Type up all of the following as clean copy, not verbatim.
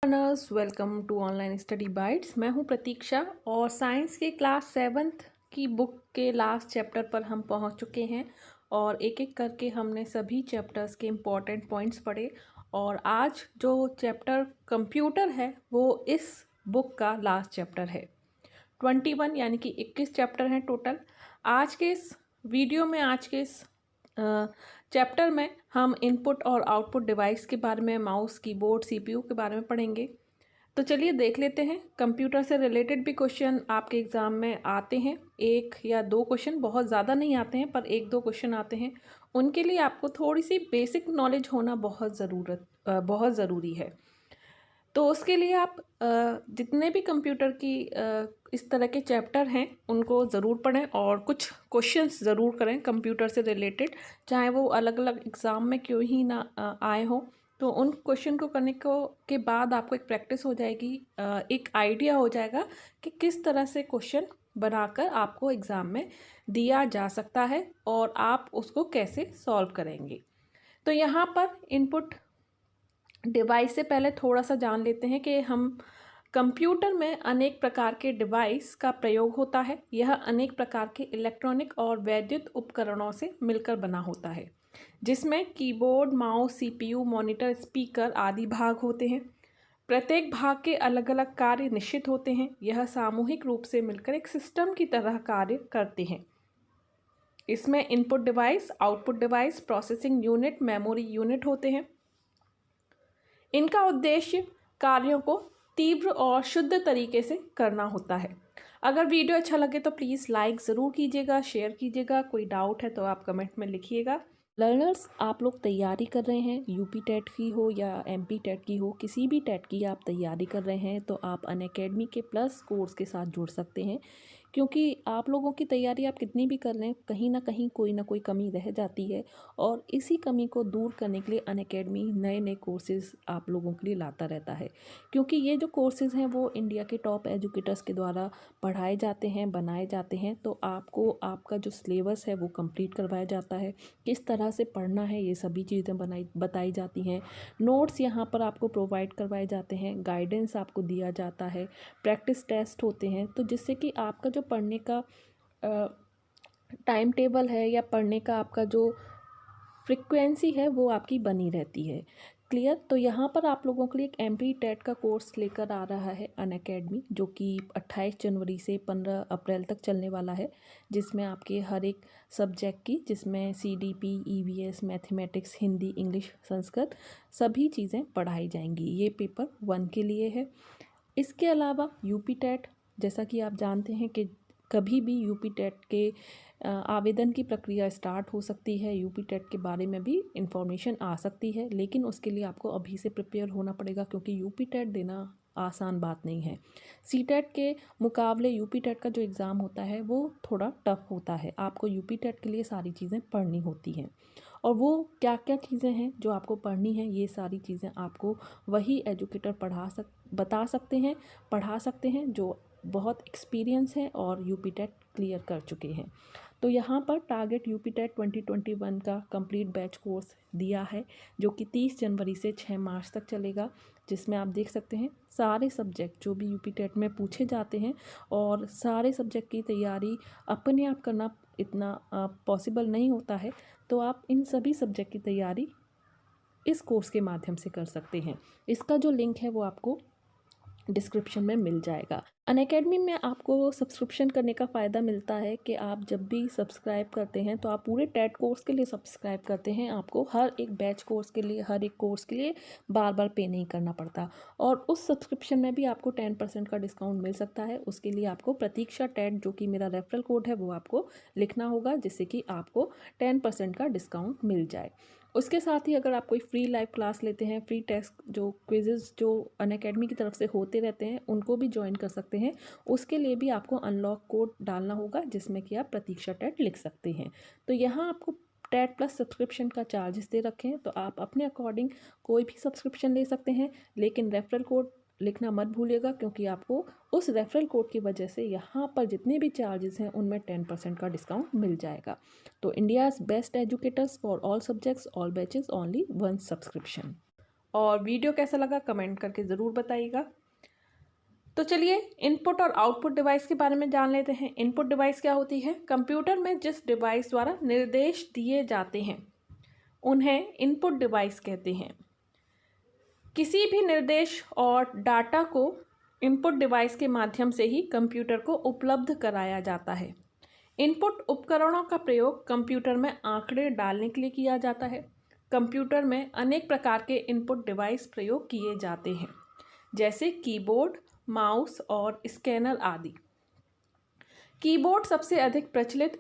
Learners welcome to online study bytes. मैं हूं प्रतीक्षा और साइंस के क्लास 7th की बुक के लास्ट चैप्टर पर हम पहुंच चुके हैं और एक एक करके हमने सभी चैप्टर्स के इम्पॉर्टेंट पॉइंट्स पढ़े। और आज जो चैप्टर कंप्यूटर है वो इस बुक का लास्ट चैप्टर है। 21 यानी कि 21 चैप्टर हैं टोटल। आज के इस वीडियो में, आज के इस चैप्टर में हम इनपुट और आउटपुट डिवाइस के बारे में, माउस, कीबोर्ड, सीपीयू के बारे में पढ़ेंगे। तो चलिए देख लेते हैं। कंप्यूटर से रिलेटेड भी क्वेश्चन आपके एग्ज़ाम में आते हैं, एक या दो क्वेश्चन, बहुत ज़्यादा नहीं आते हैं पर एक दो क्वेश्चन आते हैं। उनके लिए आपको थोड़ी सी बेसिक नॉलेज होना बहुत ज़रूरी है। तो उसके लिए आप जितने भी कंप्यूटर की इस तरह के चैप्टर हैं उनको ज़रूर पढ़ें और कुछ क्वेश्चंस ज़रूर करें कंप्यूटर से रिलेटेड, चाहे वो अलग अलग एग्ज़ाम में क्यों ही ना आए हों। तो उन क्वेश्चन को करने के बाद आपको एक प्रैक्टिस हो जाएगी, एक आइडिया हो जाएगा कि किस तरह से क्वेश्चन बनाकर आपको एग्ज़ाम में दिया जा सकता है और आप उसको कैसे सॉल्व करेंगे। तो यहाँ पर इनपुट डिवाइस से पहले थोड़ा सा जान लेते हैं कि हम कंप्यूटर में अनेक प्रकार के डिवाइस का प्रयोग होता है। यह अनेक प्रकार के इलेक्ट्रॉनिक और वैद्युत उपकरणों से मिलकर बना होता है, जिसमें keyboard, mouse, CPU, monitor, speaker आदि भाग होते हैं। प्रत्येक भाग के अलग अलग कार्य निश्चित होते हैं। यह सामूहिक रूप से मिलकर एक सिस्टम की तरह कार्य करते हैं। इसमें input device, output device, processing unit, memory unit होते हैं। इनका उद्देश्य कार्यों को तीव्र और शुद्ध तरीके से करना होता है। अगर वीडियो अच्छा लगे तो प्लीज़ लाइक ज़रूर कीजिएगा, शेयर कीजिएगा। कोई डाउट है तो आप कमेंट में लिखिएगा। लर्नर्स, आप लोग तैयारी कर रहे हैं, यूपी टेट की हो या एमपी टेट की हो, किसी भी टेट की आप तैयारी कर रहे हैं तो आप अनअकैडमी के प्लस कोर्स के साथ जुड़ सकते हैं। क्योंकि आप लोगों की तैयारी आप कितनी भी कर लें, कहीं ना कहीं कोई ना कोई कमी रह जाती है और इसी कमी को दूर करने के लिए अनअकैडमी नए नए कोर्सेज़ आप लोगों के लिए लाता रहता है। क्योंकि ये जो कोर्सेज़ हैं वो इंडिया के टॉप एजुकेटर्स के द्वारा पढ़ाए जाते हैं, बनाए जाते हैं। तो आपको आपका जो सिलेबस है वो कंप्लीट करवाया जाता है, किस तरह से पढ़ना है ये सभी चीज़ें बताई जाती हैं। नोट्स यहाँ पर आपको प्रोवाइड करवाए जाते हैं, गाइडेंस आपको दिया जाता है, प्रैक्टिस टेस्ट होते हैं। तो जिससे कि आपका जो पढ़ने का टाइम टेबल है या पढ़ने का आपका जो फ्रिक्वेंसी है वो आपकी बनी रहती है। क्लियर? तो यहाँ पर आप लोगों के लिए एक एमपी टेट का कोर्स लेकर आ रहा है अनअकैडमी, जो कि 28 जनवरी से 15 अप्रैल तक चलने वाला है, जिसमें आपके हर एक सब्जेक्ट की, जिसमें CDP, EVS, mathematics, Hindi, English, Sanskrit सभी चीज़ें पढ़ाई जाएंगी। ये पेपर 1 के लिए है। इसके अलावा यूपी टेट, जैसा कि आप जानते हैं कि कभी भी यूपी टेट के आवेदन की प्रक्रिया स्टार्ट हो सकती है, यूपी टेट के बारे में भी इंफॉर्मेशन आ सकती है, लेकिन उसके लिए आपको अभी से प्रिपेयर होना पड़ेगा क्योंकि यूपी टेट देना आसान बात नहीं है। सी टेट के मुकाबले यूपी टेट का जो एग्ज़ाम होता है वो थोड़ा टफ होता है। आपको यूपी टेट के लिए सारी चीज़ें पढ़नी होती हैं और वो क्या क्या चीज़ें हैं जो आपको पढ़नी है, ये सारी चीज़ें आपको वही एजुकेटर बता सकते हैं, पढ़ा सकते हैं जो बहुत एक्सपीरियंस है और यूपी टेट क्लियर कर चुके हैं। तो यहाँ पर टारगेट यूपी टेट 2021 का कंप्लीट बैच कोर्स दिया है, जो कि 30 जनवरी से 6 मार्च तक चलेगा, जिसमें आप देख सकते हैं सारे सब्जेक्ट जो भी यूपी टेट में पूछे जाते हैं। और सारे सब्जेक्ट की तैयारी अपने आप करना इतना पॉसिबल नहीं होता है, तो आप इन सभी सब्जेक्ट की तैयारी इस कोर्स के माध्यम से कर सकते हैं। इसका जो लिंक है वो आपको डिस्क्रिप्शन में मिल जाएगा। अनअकैडमी में आपको सब्सक्रिप्शन करने का फ़ायदा मिलता है कि आप जब भी सब्सक्राइब करते हैं तो आप पूरे टेट कोर्स के लिए सब्सक्राइब करते हैं, आपको हर एक बैच कोर्स के लिए, हर एक कोर्स के लिए बार बार पे नहीं करना पड़ता। और उस सब्सक्रिप्शन में भी आपको 10% का डिस्काउंट मिल सकता है। उसके लिए आपको प्रतीक्षा टेट, जो कि मेरा रेफरल कोड है, वो आपको लिखना होगा, जिससे कि आपको 10% का डिस्काउंट मिल जाए। उसके साथ ही अगर आप कोई फ्री लाइव क्लास लेते हैं, फ्री टेस्ट जो क्विज़ेज़ जो अनअकैडमी की तरफ से होते रहते हैं उनको भी ज्वाइन कर सकते हैं। उसके लिए भी आपको अनलॉक कोड डालना होगा, जिसमें कि आप प्रतीक्षा टेट लिख सकते हैं। तो यहाँ आपको टेट प्लस सब्सक्रिप्शन का चार्जेस दे रखे हैं, तो आप अपने अकॉर्डिंग कोई भी सब्सक्रिप्शन ले सकते हैं, लेकिन रेफरल कोड लिखना मत भूलिएगा, क्योंकि आपको उस रेफरल कोड की वजह से यहाँ पर जितने भी चार्जेस हैं उनमें 10% का डिस्काउंट मिल जाएगा। तो India's best educators for all subjects, all batches, only 1 subscription. और वीडियो कैसा लगा कमेंट करके ज़रूर बताइएगा। तो चलिए इनपुट और आउटपुट डिवाइस के बारे में जान लेते हैं। इनपुट डिवाइस क्या होती है? कंप्यूटर में जिस डिवाइस द्वारा निर्देश दिए जाते हैं उन्हें इनपुट डिवाइस कहते हैं। किसी भी निर्देश और डाटा को इनपुट डिवाइस के माध्यम से ही कंप्यूटर को उपलब्ध कराया जाता है। इनपुट उपकरणों का प्रयोग कंप्यूटर में आंकड़े डालने के लिए किया जाता है। कंप्यूटर में अनेक प्रकार के इनपुट डिवाइस प्रयोग किए जाते हैं, जैसे कीबोर्ड, माउस और स्कैनर आदि। कीबोर्ड सबसे अधिक प्रचलित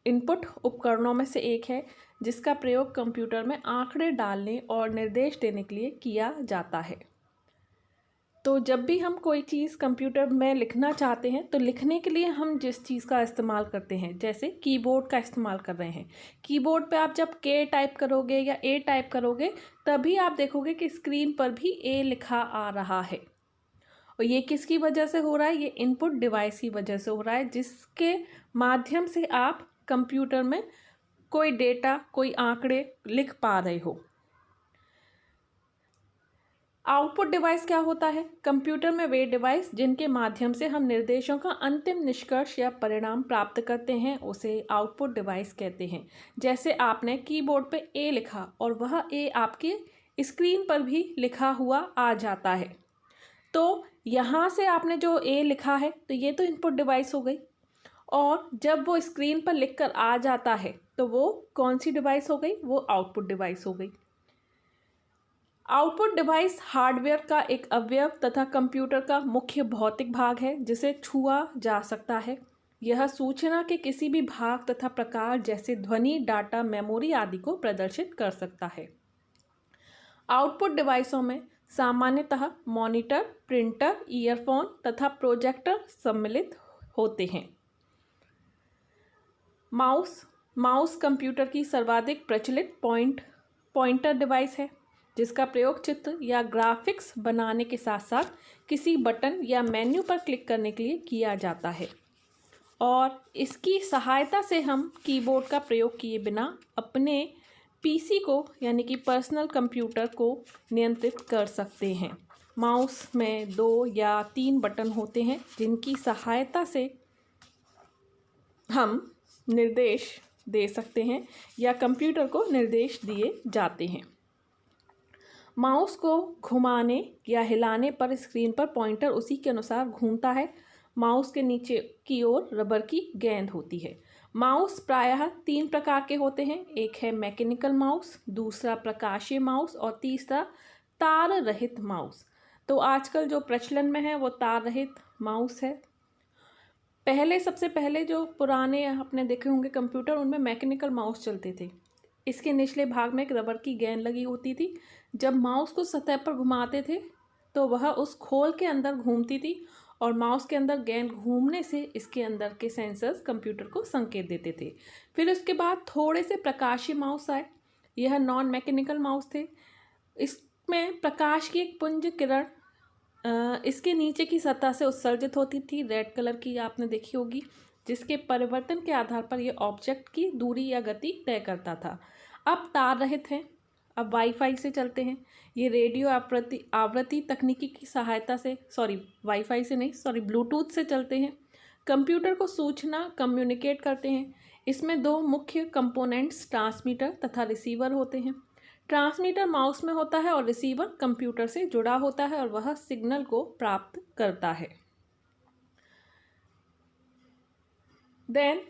इनपुट उपकरणों में से एक है, जिसका प्रयोग कंप्यूटर में आंकड़े डालने और निर्देश देने के लिए किया जाता है। तो जब भी हम कोई चीज़ कंप्यूटर में लिखना चाहते हैं तो लिखने के लिए हम जिस चीज़ का इस्तेमाल करते हैं, जैसे कीबोर्ड का इस्तेमाल कर रहे हैं। कीबोर्ड पे आप जब के टाइप करोगे या ए टाइप करोगे तभी आप देखोगे कि स्क्रीन पर भी ए लिखा आ रहा है। और ये किसकी वजह से हो रहा है? ये इनपुट डिवाइस की वजह से हो रहा है, जिसके माध्यम से आप कंप्यूटर में कोई डेटा, कोई आंकड़े लिख पा रहे हो। आउटपुट डिवाइस क्या होता है? कंप्यूटर में वे डिवाइस जिनके माध्यम से हम निर्देशों का अंतिम निष्कर्ष या परिणाम प्राप्त करते हैं उसे आउटपुट डिवाइस कहते हैं। जैसे आपने कीबोर्ड पे ए लिखा और वह ए आपके स्क्रीन पर भी लिखा हुआ आ जाता है। तो यहाँ से आपने जो ए लिखा है तो ये तो इनपुट डिवाइस हो गई, और जब वो स्क्रीन पर लिखकर आ जाता है तो वो कौन सी डिवाइस हो गई? वो आउटपुट डिवाइस हो गई। आउटपुट डिवाइस हार्डवेयर का एक अवयव तथा कंप्यूटर का मुख्य भौतिक भाग है, जिसे छुआ जा सकता है। यह सूचना के किसी भी भाग तथा प्रकार, जैसे ध्वनि, डाटा, मेमोरी आदि को प्रदर्शित कर सकता है। आउटपुट डिवाइसों में सामान्यतः मॉनिटर, प्रिंटर, ईयरफोन तथा प्रोजेक्टर सम्मिलित होते हैं। माउस कंप्यूटर की सर्वाधिक प्रचलित पॉइंटर डिवाइस है, जिसका प्रयोग चित्र या ग्राफिक्स बनाने के साथ साथ किसी बटन या मेन्यू पर क्लिक करने के लिए किया जाता है, और इसकी सहायता से हम कीबोर्ड का प्रयोग किए बिना अपने पीसी को यानी कि पर्सनल कंप्यूटर को नियंत्रित कर सकते हैं। माउस में 2 या 3 बटन होते हैं, जिनकी सहायता से हम निर्देश दे सकते हैं या कंप्यूटर को निर्देश दिए जाते हैं। माउस को घुमाने या हिलाने पर स्क्रीन पर पॉइंटर उसी के अनुसार घूमता है। माउस के नीचे की ओर रबर की गेंद होती है। माउस प्रायः 3 प्रकार के होते हैं। एक है मैकेनिकल माउस, दूसरा प्रकाशीय माउस और तीसरा तार रहित माउस। तो आजकल जो प्रचलन में है वो तार रहित माउस है। सबसे पहले जो पुराने आपने देखे होंगे कंप्यूटर, उनमें मैकेनिकल माउस चलते थे। इसके निचले भाग में एक रबर की गेंद लगी होती थी। जब माउस को सतह पर घुमाते थे तो वह उस खोल के अंदर घूमती थी, और माउस के अंदर गेंद घूमने से इसके अंदर के सेंसर्स कंप्यूटर को संकेत देते थे। फिर उसके बाद थोड़े से प्रकाशीय माउस आए। यह नॉन मैकेनिकल माउस थे। इसमें प्रकाश की एक पुंज किरण इसके नीचे की सतह से उत्सर्जित होती थी, रेड कलर की आपने देखी होगी, जिसके परिवर्तन के आधार पर यह ऑब्जेक्ट की दूरी या गति तय करता था। अब तार रहित हैं, अब वाईफाई से चलते हैं। ये रेडियो आवृत्ति तकनीकी की सहायता से ब्लूटूथ से चलते हैं। कंप्यूटर को सूचना कम्युनिकेट करते हैं। इसमें 2 मुख्य कंपोनेंट्स ट्रांसमीटर तथा रिसीवर होते हैं। ट्रांसमीटर माउस में होता है और रिसीवर कंप्यूटर से जुड़ा होता है और वह सिग्नल को प्राप्त करता है। देन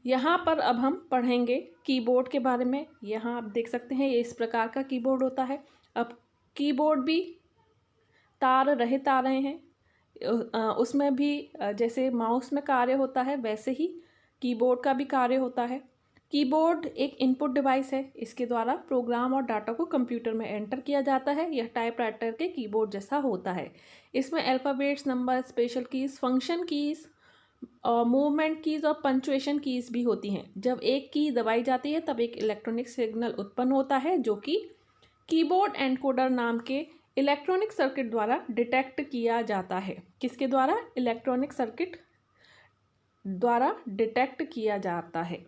यहाँ पर अब हम पढ़ेंगे कीबोर्ड के बारे में। यहाँ आप देख सकते हैं ये इस प्रकार का कीबोर्ड होता है। अब कीबोर्ड भी तार रहित आ रहे हैं। उसमें भी जैसे माउस में कार्य होता है वैसे ही कीबोर्ड का भी कार्य होता है। कीबोर्ड एक इनपुट डिवाइस है। इसके द्वारा प्रोग्राम और डाटा को कंप्यूटर में एंटर किया जाता है। यह टाइपराइटर के कीबोर्ड जैसा होता है। इसमें alphabets, number, special keys, function keys और मूवमेंट कीज़ और पंचुएशन कीज़ भी होती हैं। जब एक की दबाई जाती है तब एक इलेक्ट्रॉनिक सिग्नल उत्पन्न होता है, जो कि कीबोर्ड एनकोडर नाम के इलेक्ट्रॉनिक सर्किट द्वारा डिटेक्ट किया जाता है। किसके द्वारा? इलेक्ट्रॉनिक सर्किट द्वारा डिटेक्ट किया जाता है।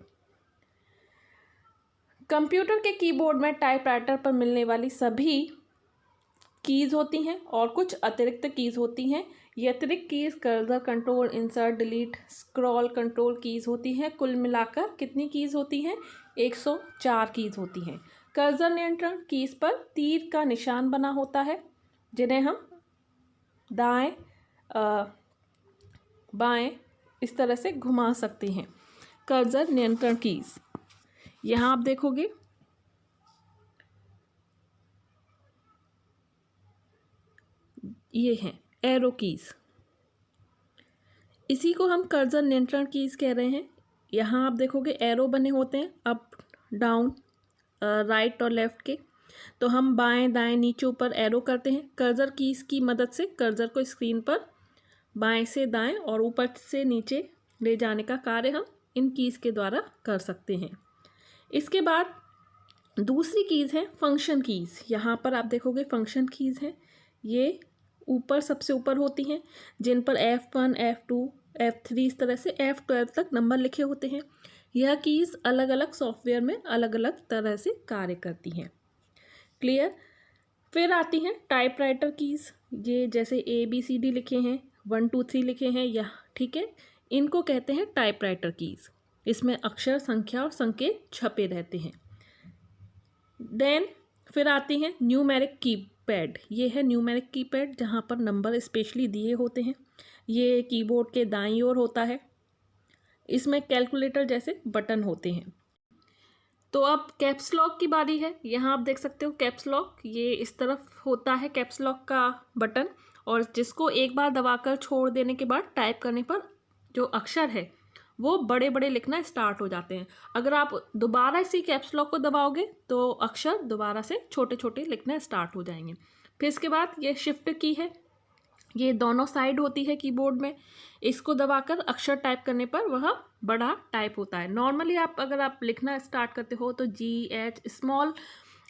कंप्यूटर के कीबोर्ड में टाइपराइटर पर मिलने वाली सभी कीज़ होती हैं और कुछ अतिरिक्त कीज़ होती हैं। ये अतिरिक्त keys cursor control, insert, delete, scroll control keys होती हैं। कुल मिलाकर कितनी कीज़ होती हैं? 104 कीज़ होती हैं। कर्सर नियंत्रण कीज़ पर तीर का निशान बना होता है, जिन्हें हम दाएं बाएं इस तरह से घुमा सकते हैं। कर्सर नियंत्रण कीज़ यहाँ आप देखोगे ये हैं एरो कीज़, इसी को हम कर्सर नियंत्रण कीज़ कह रहे हैं। यहाँ आप देखोगे एरो बने होते हैं अप, डाउन, राइट और लेफ़्ट के। तो हम बाएं दाएं नीचे ऊपर एरो करते हैं। कर्सर कीज़ की मदद से कर्सर को स्क्रीन पर बाएं से दाएं और ऊपर से नीचे ले जाने का कार्य हम इन कीज़ के द्वारा कर सकते हैं। इसके बाद दूसरी कीज़ है फंक्शन कीज़। यहाँ पर आप देखोगे फंक्शन कीज़ हैं, ये ऊपर सबसे ऊपर होती हैं, जिन पर F1, F2, F3 इस तरह से F12 तक नंबर लिखे होते हैं। यह कीज़ अलग अलग सॉफ्टवेयर में अलग अलग तरह से कार्य करती हैं। क्लियर। फिर आती हैं टाइपराइटर कीज़। ये जैसे ABCD लिखे हैं, 1 2 3 लिखे हैं, यह ठीक है, इनको कहते हैं टाइपराइटर कीज़। इसमें अक्षर, संख्या और संकेत छपे रहते हैं। देन फिर आती हैं न्यूमेरिक कीपैड। ये है न्यूमेरिक कीपैड, जहाँ पर नंबर स्पेशली दिए होते हैं। ये कीबोर्ड के दाईं ओर होता है। इसमें कैलकुलेटर जैसे बटन होते हैं। तो अब कैप्स लॉक की बारी है। यहाँ आप देख सकते हो कैप्स लॉक, ये इस तरफ होता है कैप्स लॉक का बटन, और जिसको एक बार दबाकर छोड़ देने के बाद टाइप करने पर जो अक्षर है वो बड़े बड़े लिखना स्टार्ट हो जाते हैं। अगर आप दोबारा इसी कैप्स लॉक को दबाओगे तो अक्षर दोबारा से छोटे छोटे लिखना स्टार्ट हो जाएंगे। फिर इसके बाद ये शिफ्ट की है, ये दोनों साइड होती है कीबोर्ड में। इसको दबाकर अक्षर टाइप करने पर वह बड़ा टाइप होता है। नॉर्मली अगर आप लिखना स्टार्ट करते हो तो GH स्मॉल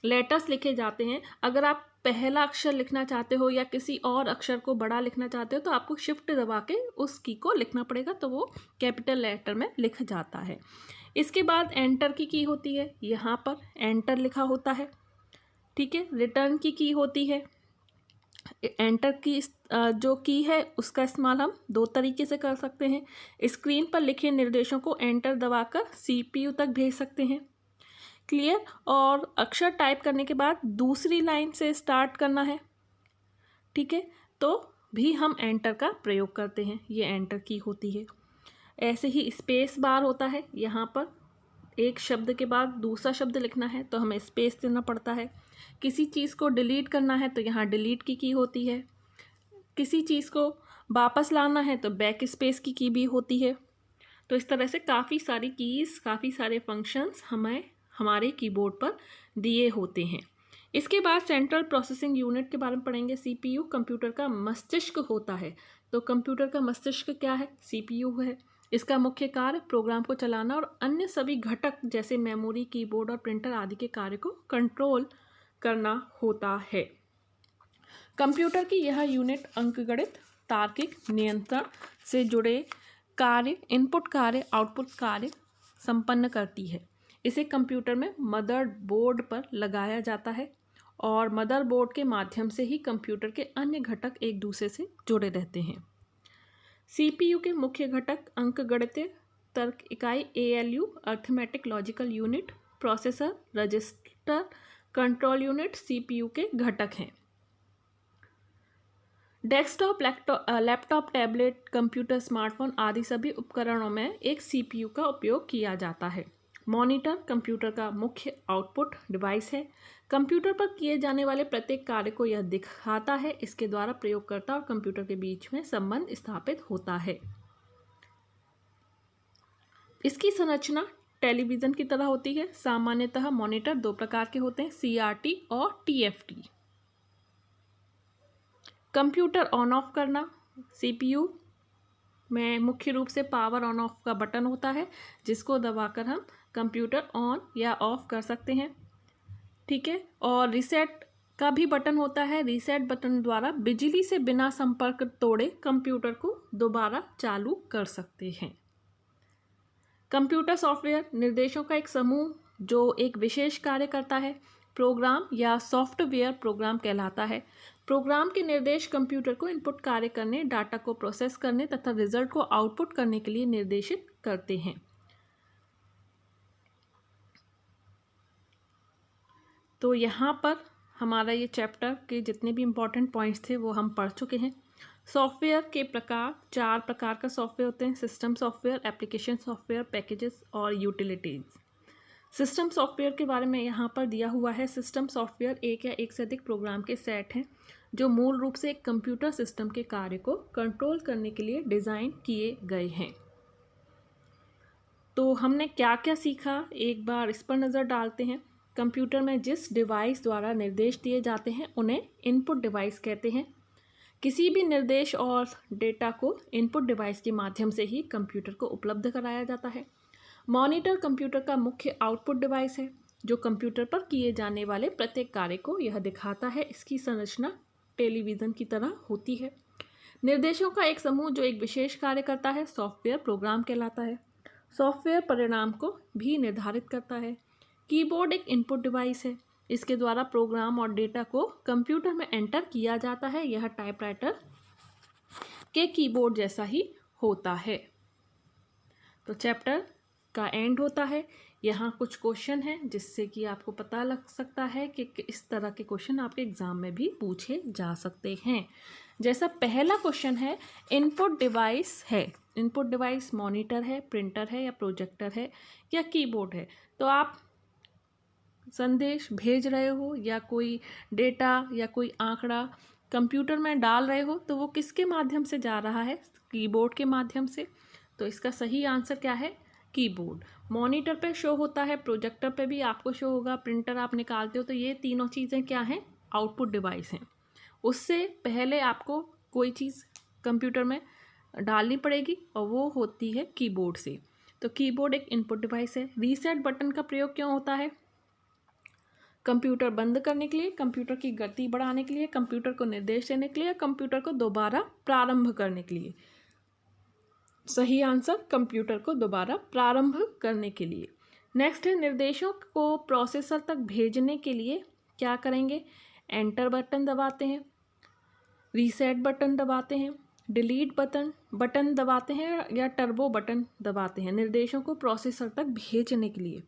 लेटर्स लिखे जाते हैं। अगर आप पहला अक्षर लिखना चाहते हो या किसी और अक्षर को बड़ा लिखना चाहते हो तो आपको शिफ्ट दबा के उस की को लिखना पड़ेगा, तो वो कैपिटल लेटर में लिख जाता है। इसके बाद एंटर की होती है, यहाँ पर एंटर लिखा होता है, ठीक है। रिटर्न की होती है। एंटर की जो की है उसका इस्तेमाल हम 2 तरीके से कर सकते हैं। स्क्रीन पर लिखे निर्देशों को एंटर दबाकर CPU तक भेज सकते हैं। क्लियर। और अक्षर टाइप करने के बाद दूसरी लाइन से स्टार्ट करना है, ठीक है, तो भी हम एंटर का प्रयोग करते हैं। ये एंटर की होती है। ऐसे ही स्पेस बार होता है, यहाँ पर एक शब्द के बाद दूसरा शब्द लिखना है तो हमें स्पेस देना पड़ता है। किसी चीज़ को डिलीट करना है तो यहाँ डिलीट की होती है। किसी चीज़ को वापस लाना है तो बैक स्पेस की भी होती है। तो इस तरह से काफ़ी सारी कीज़, काफ़ी सारे फंक्शंस हमारे कीबोर्ड पर दिए होते हैं। इसके बाद सेंट्रल प्रोसेसिंग यूनिट के बारे में पढ़ेंगे। CPU कंप्यूटर का मस्तिष्क होता है। तो कंप्यूटर का मस्तिष्क क्या है? CPU है। इसका मुख्य कार्य प्रोग्राम को चलाना और अन्य सभी घटक जैसे मेमोरी, कीबोर्ड और प्रिंटर आदि के कार्य को कंट्रोल करना होता है। कंप्यूटर की यह यूनिट अंकगणित, तार्किक, नियंत्रण से जुड़े कार्य, इनपुट कार्य, आउटपुट कार्य संपन्न करती है। इसे कंप्यूटर में मदरबोर्ड पर लगाया जाता है और मदरबोर्ड के माध्यम से ही कंप्यूटर के अन्य घटक एक दूसरे से जुड़े रहते हैं। CPU के मुख्य घटक अंकगणितीय तर्क इकाई ALU arithmetic logical unit, processor, register, control unit CPU के घटक हैं। Desktop, laptop, tablet, computer, smartphone आदि सभी उपकरणों में एक CPU का उपयोग किया जाता है। मॉनिटर कंप्यूटर का मुख्य आउटपुट डिवाइस है। कंप्यूटर पर किए जाने वाले प्रत्येक कार्य को यह दिखाता है। इसके द्वारा प्रयोगकर्ता और कंप्यूटर के बीच में संबंध स्थापित होता है। इसकी संरचना टेलीविज़न की तरह होती है। सामान्यतः मॉनिटर 2 प्रकार के होते हैं, CRT और TFT। कंप्यूटर ऑन ऑफ करना, CPU में मुख्य रूप से पावर ऑन ऑफ का बटन होता है, जिसको दबाकर हम कंप्यूटर ऑन या ऑफ कर सकते हैं, ठीक है। और रीसेट का भी बटन होता है। रीसेट बटन द्वारा बिजली से बिना संपर्क तोड़े कंप्यूटर को दोबारा चालू कर सकते हैं। कंप्यूटर सॉफ्टवेयर निर्देशों का एक समूह जो एक विशेष कार्य करता है। प्रोग्राम या सॉफ्टवेयर प्रोग्राम कहलाता है। प्रोग्राम के निर्देश कंप्यूटर को इनपुट कार्य करने, डाटा को प्रोसेस करने तथा रिजल्ट को आउटपुट करने के लिए निर्देशित करते हैं। तो यहाँ पर हमारा ये चैप्टर के जितने भी इम्पोर्टेंट पॉइंट्स थे वो हम पढ़ चुके हैं। सॉफ्टवेयर के प्रकार, 4 प्रकार का सॉफ्टवेयर होते हैं: system software, application software, packages और यूटिलिटीज़। सिस्टम सॉफ्टवेयर के बारे में यहाँ पर दिया हुआ है। सिस्टम सॉफ्टवेयर एक या एक से अधिक प्रोग्राम के सेट हैं जो मूल रूप से एक कंप्यूटर सिस्टम के कार्य को कंट्रोल करने के लिए डिज़ाइन किए गए हैं। तो हमने क्या क्या सीखा, एक बार इस पर नज़र डालते हैं। कंप्यूटर में जिस डिवाइस द्वारा निर्देश दिए जाते हैं उन्हें इनपुट डिवाइस कहते हैं। किसी भी निर्देश और डेटा को इनपुट डिवाइस के माध्यम से ही कंप्यूटर को उपलब्ध कराया जाता है। मॉनिटर कंप्यूटर का मुख्य आउटपुट डिवाइस है जो कंप्यूटर पर किए जाने वाले प्रत्येक कार्य को यह दिखाता है। इसकी संरचना टेलीविज़न की तरह होती है। निर्देशों का एक समूह जो एक विशेष कार्य करता है सॉफ्टवेयर प्रोग्राम कहलाता है। सॉफ्टवेयर परिणाम को भी निर्धारित करता है। कीबोर्ड एक इनपुट डिवाइस है। इसके द्वारा प्रोग्राम और डेटा को कंप्यूटर में एंटर किया जाता है। यह टाइपराइटर के कीबोर्ड जैसा ही होता है। तो चैप्टर का एंड होता है। यहाँ कुछ क्वेश्चन हैं जिससे कि आपको पता लग सकता है कि इस तरह के क्वेश्चन आपके एग्ज़ाम में भी पूछे जा सकते हैं। जैसा पहला क्वेश्चन है, इनपुट डिवाइस है। इनपुट डिवाइस मॉनिटर है, प्रिंटर है या प्रोजेक्टर है या कीबोर्ड है। तो आप संदेश भेज रहे हो या कोई डेटा या कोई आंकड़ा कंप्यूटर में डाल रहे हो तो वो किसके माध्यम से जा रहा है? कीबोर्ड के माध्यम से। तो इसका सही आंसर क्या है? कीबोर्ड। मॉनिटर पे शो होता है, प्रोजेक्टर पे भी आपको शो होगा, प्रिंटर आप निकालते हो, तो ये तीनों चीज़ें क्या हैं? आउटपुट डिवाइस हैं। उससे पहले आपको कोई चीज़ कंप्यूटर में डालनी पड़ेगी और वो होती है कीबोर्ड से। तो कीबोर्ड एक इनपुट डिवाइस है। रीसेट बटन का प्रयोग क्यों होता है? कंप्यूटर बंद करने के लिए, कंप्यूटर की गति बढ़ाने के लिए, कंप्यूटर को निर्देश देने के लिए, कंप्यूटर को दोबारा प्रारंभ करने के लिए। सही आंसर कंप्यूटर को दोबारा प्रारंभ करने के लिए। नेक्स्ट है, निर्देशों को प्रोसेसर तक भेजने के लिए क्या करेंगे? एंटर बटन दबाते हैं, रीसेट बटन दबाते हैं, डिलीट बटन दबाते हैं या टर्बो बटन दबाते हैं। निर्देशों को प्रोसेसर तक भेजने के लिए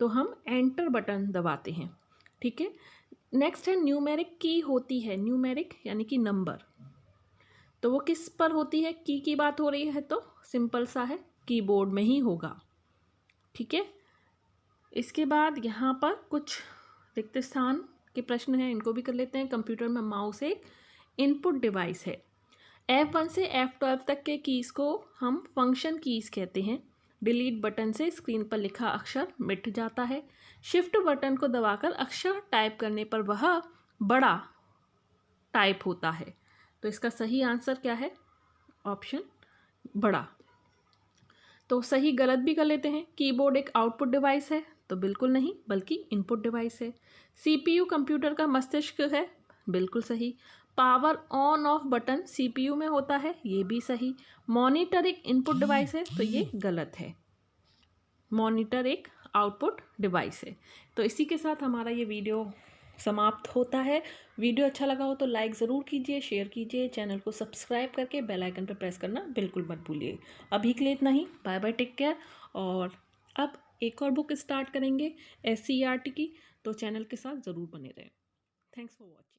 तो हम एंटर बटन दबाते हैं। ठीक है। नेक्स्ट है, न्यूमेरिक की होती है। न्यूमेरिक यानी कि नंबर, तो वो किस पर होती है? की बात हो रही है तो सिंपल सा है, कीबोर्ड में ही होगा। ठीक है। इसके बाद यहाँ पर कुछ रिक्त स्थान के प्रश्न हैं, इनको भी कर लेते हैं। कंप्यूटर में माउस एक इनपुट डिवाइस है। F1 से F12 तक के कीज़ को हम फंक्शन कीज़ कहते हैं। डिलीट बटन से स्क्रीन पर लिखा अक्षर मिट जाता है। शिफ्ट बटन को दबाकर अक्षर टाइप करने पर वह बड़ा टाइप होता है। तो इसका सही आंसर क्या है? ऑप्शन बड़ा। तो सही गलत भी कर लेते हैं। कीबोर्ड एक आउटपुट डिवाइस है, तो बिल्कुल नहीं, बल्कि इनपुट डिवाइस है। सीपीयू कंप्यूटर का मस्तिष्क है, बिल्कुल सही। Power on off button CPU में होता है, ये भी सही। मॉनिटर एक इनपुट डिवाइस है, तो ये गलत है। मॉनिटर एक आउटपुट डिवाइस है। तो इसी के साथ हमारा ये वीडियो समाप्त होता है। वीडियो अच्छा लगा हो तो लाइक ज़रूर कीजिए, शेयर कीजिए, चैनल को सब्सक्राइब करके बेल आइकन पर प्रेस करना बिल्कुल मत भूलिए। अभी के लिए इतना ही। Bye bye, take care. और अब एक और बुक स्टार्ट करेंगे SCERT की, तो चैनल के साथ ज़रूर बने रहें। Thanks for watching.